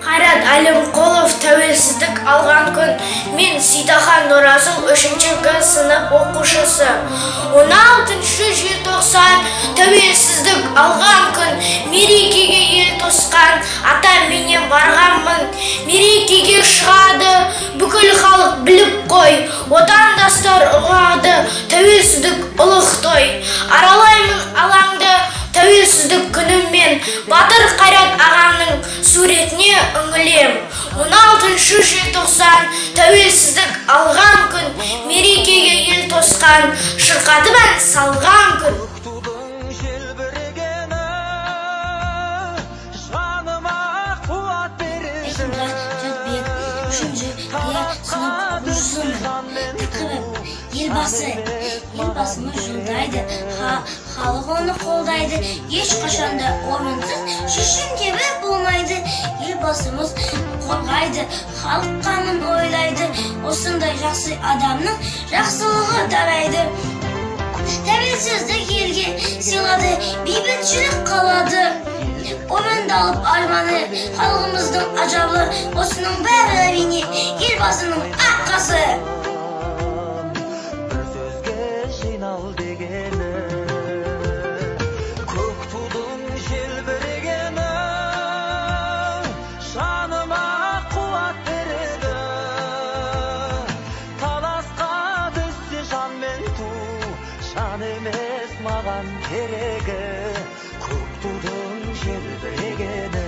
Қайрат Әлімқұлов тәуелсіздік алған күн. Мен Сейдахан Нұразыл 3-ші сынып оқушысы. 16 желтоқсан тәуелсіздік алған күн. Мерекеге ел тосқан, ата менен барғанмын. Мерекеге шығады, бүкіл халық біліп қой. Отандастар ұғады, тәуелсіздік ұлық той. Аралаймын алаңды тәуелсіздік күнімен, Батыр Қайрат ағамның суретіне үңілем. 16 желтоқсан тәуелсіздік алған күн. Мерекеге ел тосқан, шырқатып ән салған күн. Елбасымыз жолдайды, халық оны қолдайды, ешқашанда орынсыз шешім кебек болмайды. Елбасымыз қорғайды, халық қамын ойлайды, осындай жақсы адамның жақсылығы тарайды. Тәуелсіздік елге сыйлады, бейбітшілік қалады. Орындалып арманы, халқымыздың ажабы, осының бәрі әрине елбасының арқасы. Көк тудың желбірегені жаныма қуат береді. Таласқа түссе жан мен ту, жан емес маған керегі. Көк тудың желбірегені